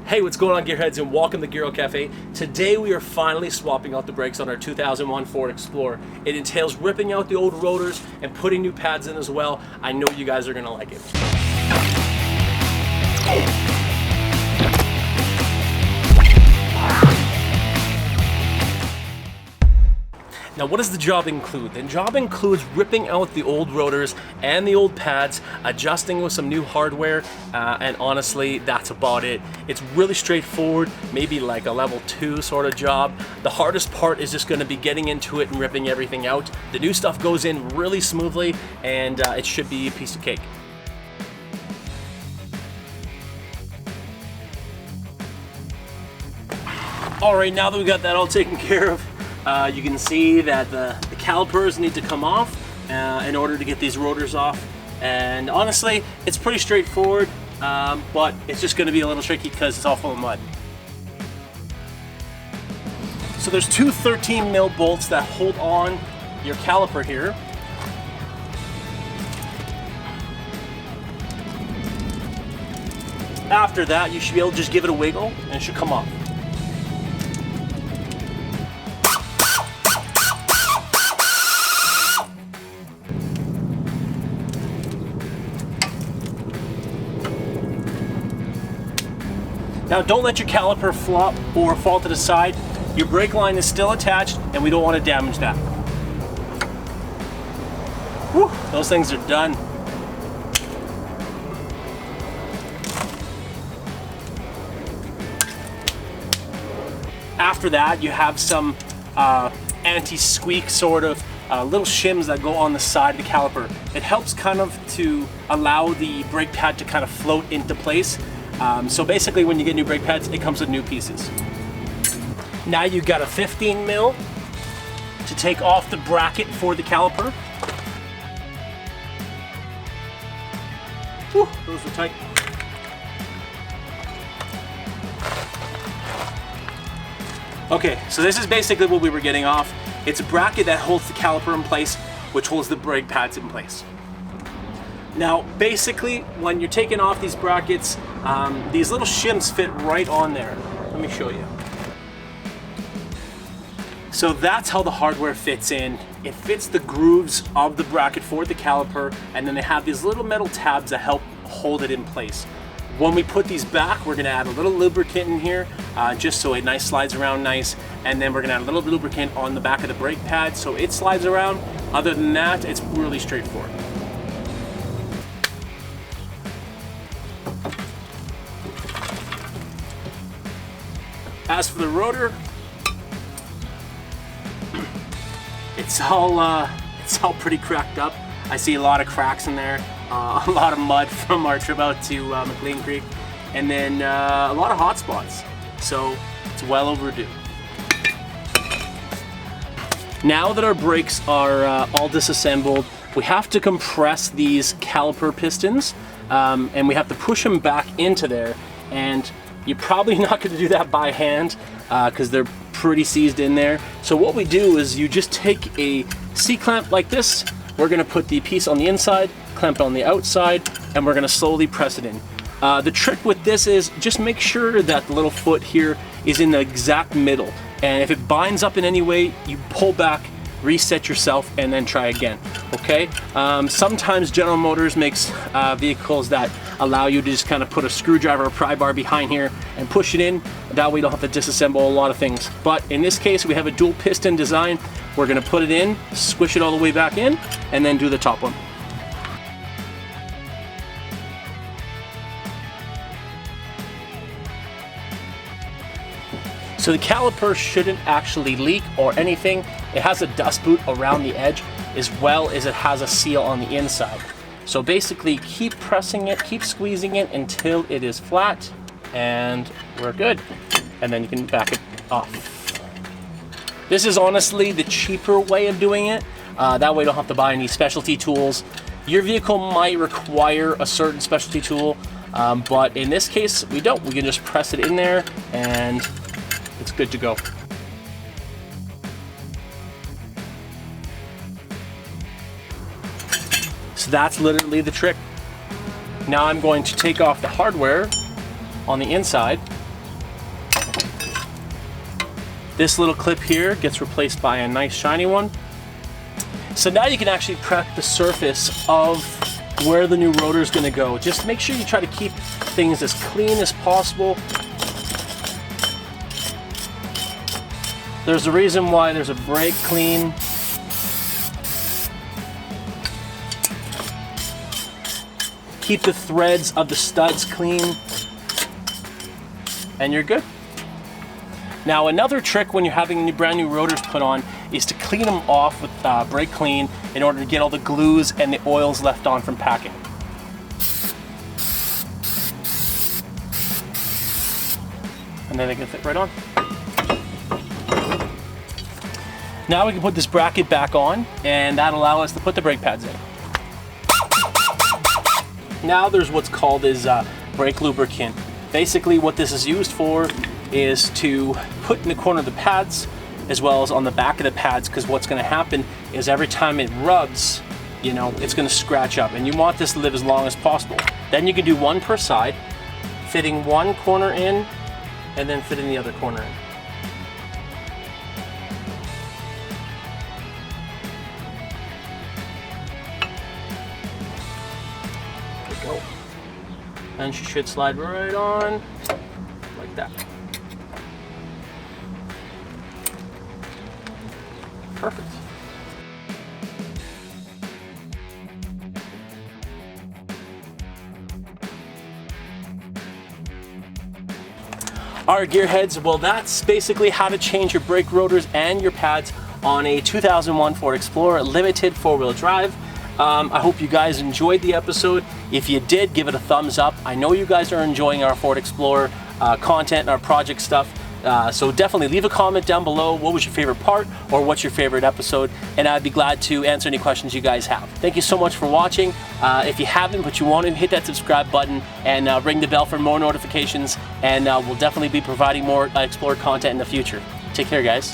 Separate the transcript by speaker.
Speaker 1: Hey, what's going on, gearheads, and welcome to Gear Cafe. Today we are finally swapping out the brakes on our 2001 Ford Explorer. It entails ripping out the old rotors and putting new pads in as well. I know you guys are gonna like it. Now, what does the job include? The job includes ripping out the old rotors and the old pads, adjusting with some new hardware, and honestly, that's about it. It's really straightforward, maybe like a level 2 sort of job. The hardest part is just gonna be getting into it and ripping everything out. The new stuff goes in really smoothly, and it should be a piece of cake. All right, now that we got that all taken care of, you can see that the calipers need to come off in order to get these rotors off. And honestly, it's pretty straightforward, but it's just going to be a little tricky because it's all full of mud. So there's two 13 mil bolts that hold on your caliper here. After that, you should be able to just give it a wiggle and it should come off. Now, don't let your caliper flop or fall to the side. Your brake line is still attached and we don't want to damage that. Whew, those things are done. After that, you have some anti-squeak sort of little shims that go on the side of the caliper. It helps kind of to allow the brake pad to kind of float into place. So basically, when you get new brake pads, it comes with new pieces. Now you've got a 15 mil to take off the bracket for the caliper. Whew, those were tight. Okay, so this is basically what we were getting off. It's a bracket that holds the caliper in place, which holds the brake pads in place. Now, basically, when you're taking off these brackets, these little shims fit right on there. Let me show you. So that's how the hardware fits in. It fits the grooves of the bracket for the caliper, and then they have these little metal tabs that help hold it in place. When we put these back, we're gonna add a little lubricant in here, just so it slides around nice, and then we're gonna add a little lubricant on the back of the brake pad so it slides around. Other than that, it's really straightforward. As for the rotor, it's all pretty cracked up. I see a lot of cracks in there, a lot of mud from our trip out to McLean Creek, and then a lot of hot spots. So it's well overdue. Now that our brakes are all disassembled, we have to compress these caliper pistons, and we have to push them back into there. And you're probably not going to do that by hand because they're pretty seized in there. So what we do is you just take a C-clamp like this. We're going to put the piece on the inside, clamp it on the outside, and we're going to slowly press it in. The trick with this is just make sure that the little foot here is in the exact middle. And if it binds up in any way, you pull back, reset yourself, and then try again, okay? Sometimes General Motors makes vehicles that allow you to just kind of put a screwdriver or pry bar behind here and push it in. That way you don't have to disassemble a lot of things. But in this case, we have a dual piston design. We're gonna put it in, squish it all the way back in, and then do the top one. So the caliper shouldn't actually leak or anything. It has a dust boot around the edge as well as it has a seal on the inside. So basically keep pressing it, keep squeezing it until it is flat, and we're good. And then you can back it off. This is honestly the cheaper way of doing it. That way you don't have to buy any specialty tools. Your vehicle might require a certain specialty tool, but in this case, we don't. We can just press it in there and it's good to go. So that's literally the trick. Now I'm going to take off the hardware on the inside This little clip here gets replaced by a nice shiny one. So now you can actually prep the surface of where the new rotor is going to go. Just make sure you try to keep things as clean as possible. There's a reason why there's a brake clean. Keep the threads of the studs clean, and you're good. Now another trick when you're having brand new rotors put on is to clean them off with brake clean in order to get all the glues and the oils left on from packing. And then they can fit right on. Now we can put this bracket back on, and that'll allow us to put the brake pads in. Now there's what's called as brake lubricant. Basically what this is used for is to put in the corner of the pads as well as on the back of the pads, because what's going to happen is every time it rubs, you know, it's going to scratch up, and you want this to live as long as possible. Then you can do one per side, fitting one corner in and then fitting the other corner in. Go. And she should slide right on like that. Perfect. All right, gearheads, well, that's basically how to change your brake rotors and your pads on a 2001 Ford Explorer Limited 4-wheel drive. I hope you guys enjoyed the episode. If you did, give it a thumbs up. I know you guys are enjoying our Ford Explorer content and our project stuff. So definitely leave a comment down below. What was your favorite part, or what's your favorite episode? And I'd be glad to answer any questions you guys have. Thank you so much for watching. If you haven't, but you want to, hit that subscribe button and ring the bell for more notifications. And we'll definitely be providing more Explorer content in the future. Take care, guys.